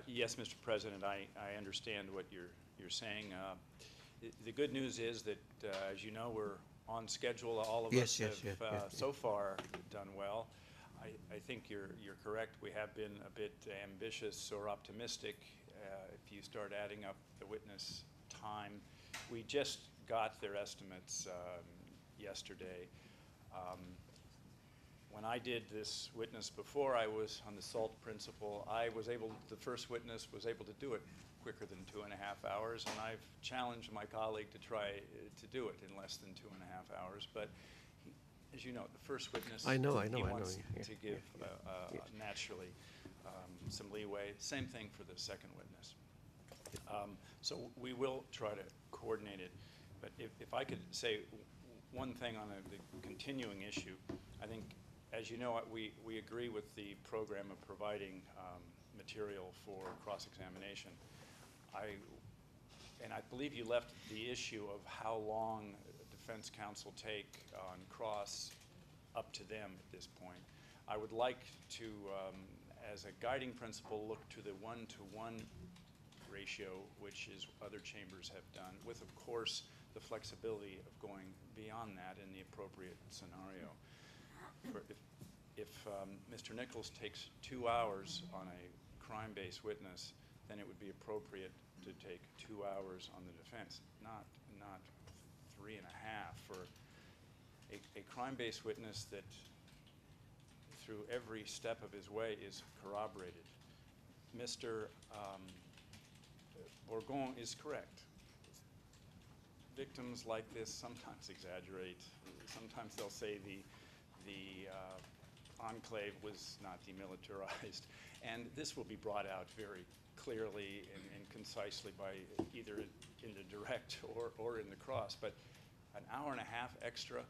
Yes, Mr. President, I understand what you're saying. The good news is that, as you know, we're on schedule. All of us have so far done well. I think you're correct. We have been a bit ambitious or optimistic. If you start adding up the witness time, we just got their estimates yesterday. When I did this witness before, I was on the SALT principle. The first witness was able to do it quicker than 2.5 hours, and I've challenged my colleague to try to do it in less than 2.5 hours. But as you know, the first witness, he wants to give naturally some leeway. Same thing for the second witness. So we will try to coordinate it. But if I could say one thing on the continuing issue, I think, as you know, we agree with the program of providing material for cross-examination. And I believe you left the issue of how long defense counsel take on cross up to them at this point. I would like to, as a guiding principle, look to the 1-to-1 ratio, which is other chambers have done, with, of course, the flexibility of going beyond that in the appropriate scenario. If Mr. Nichols takes 2 hours on a crime-based witness, then it would be appropriate to take 2 hours on the defense, not 3.5 for a crime-based witness that through every step of his way is corroborated. Mr. Bourgon is correct. Victims like this sometimes exaggerate. Sometimes they'll say the enclave was not demilitarized. And this will be brought out very clearly and concisely by either in the direct or in the cross. But an hour and a half extra,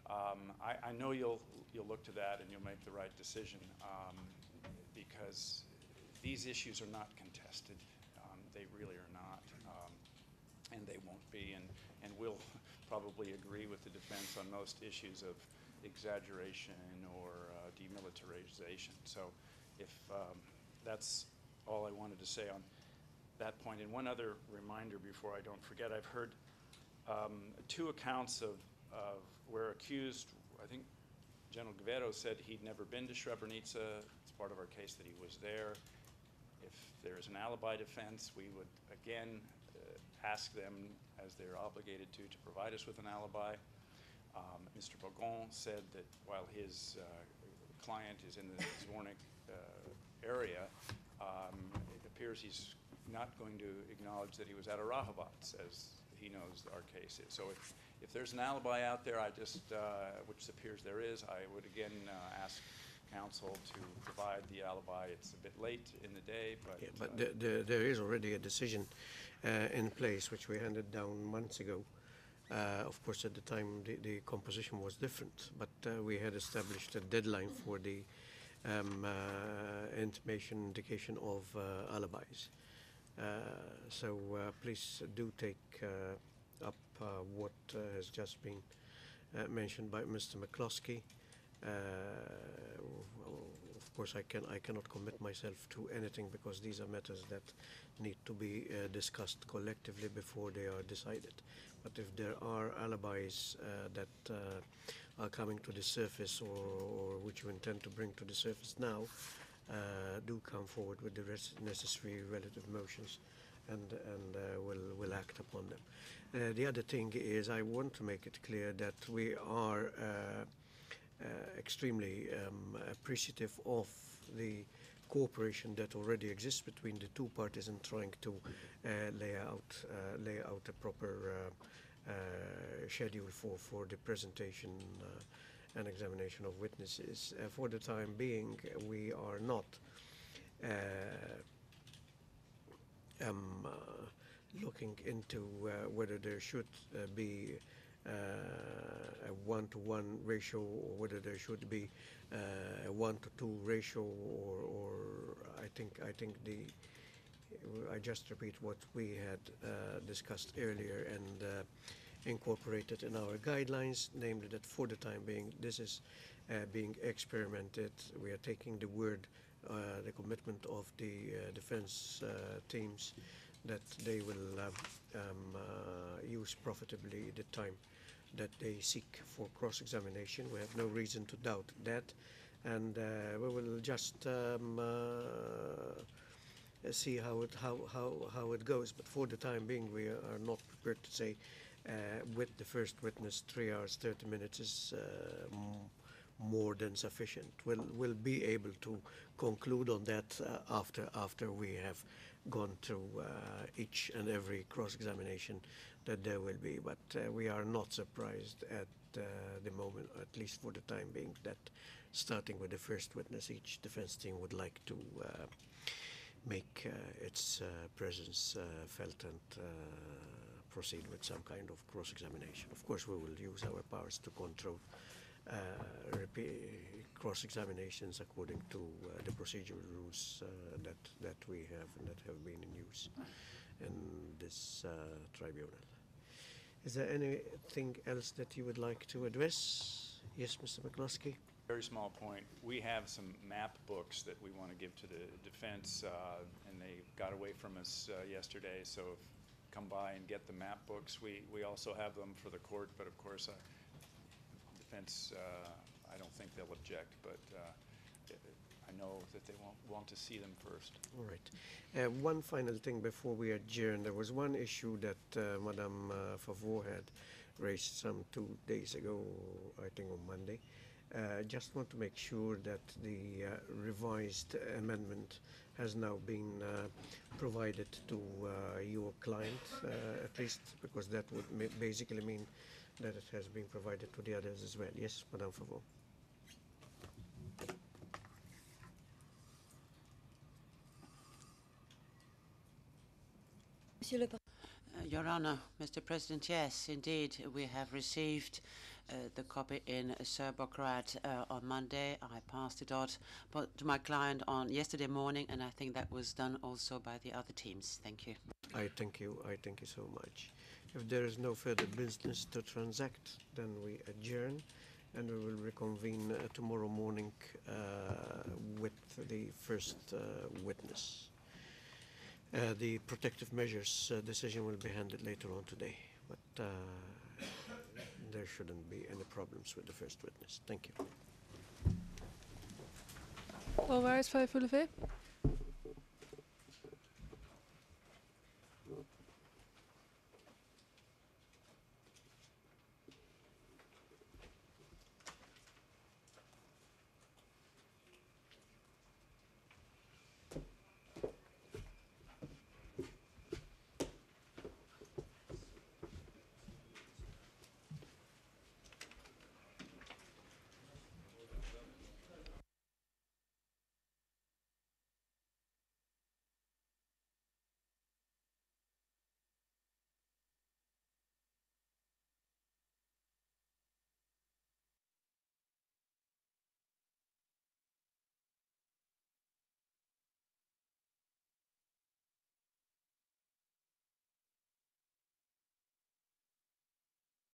I know you'll look to that and you'll make the right decision because these issues are not contested. They really are not, and they won't be. And we'll probably agree with the defense on most issues of exaggeration or demilitarization. So if that's all I wanted to say on that point. And one other reminder before I don't forget, I've heard 2 accounts of where accused, I think General Gvero said he'd never been to Srebrenica. It's part of our case that he was there. If there's an alibi defense, we would again ask them, as they're obligated to provide us with an alibi. Mr. Bourgon said that while his client is in the Zvornik area, it appears he's not going to acknowledge that he was at Arahavats, as he knows our case is. So if there's an alibi out there, which appears there is, I would again ask counsel to provide the alibi. It's a bit late in the day, but... Yeah, but there is already a decision in place, which we handed down months ago. Of course, at the time, the composition was different, but we had established a deadline for the indication of alibis. So please do take up what has just been mentioned by Mr. McCloskey. Of course, I cannot commit myself to anything because these are matters that need to be discussed collectively before they are decided. But if there are alibis that are coming to the surface or which you intend to bring to the surface now, do come forward with the necessary relative motions and we'll act upon them. The other thing is I want to make it clear that we are extremely appreciative of the cooperation that already exists between the 2 parties in trying to lay out a proper schedule for the presentation and examination of witnesses. For the time being, we are not looking into whether there should be a 1-to-1 ratio or whether there should be a 1-to-2 ratio or I think I just repeat what we had discussed earlier and incorporated in our guidelines, namely that for the time being this is being experimented. We are taking the word the commitment of the defense teams that they will use profitably the time that they seek for cross-examination. We have no reason to doubt that, and we will just see how it goes. But for the time being, we are not prepared to say with the first witness 3 hours 30 minutes is more than sufficient. We'll be able to conclude on that after we have gone through each and every cross-examination that there will be. But we are not surprised at the moment, at least for the time being, that starting with the first witness, each defense team would like to make its presence felt and proceed with some kind of cross-examination. Of course, we will use our powers to control cross-examinations according to the procedural rules that we have and that have been in use in this tribunal. Is there anything else that you would like to address? Yes, Mr. McCluskey. Very small point. We have some map books that we want to give to the defense, and they got away from us yesterday, so come by and get the map books. We also have them for the court, but of course defense, I don't think they'll object, but I know that they want to see them first. All right. One final thing before we adjourn. There was one issue that Madame Favor had raised some 2 days ago, I think on Monday. Just want to make sure that the revised amendment has now been provided to your client, at least, because that would basically mean that it has been provided to the others as well. Yes, Madame Favor. Your Honor, Mr. President, yes, indeed, we have received the copy in Serbocrat on Monday. I passed it on to my client on yesterday morning, and I think that was done also by the other teams. Thank you. I thank you so much. If there is no further business to transact, then we adjourn, and we will reconvene tomorrow morning with the first witness. The protective measures decision will be handed later on today, but there shouldn't be any problems with the first witness. Thank you. All rise for the full effect.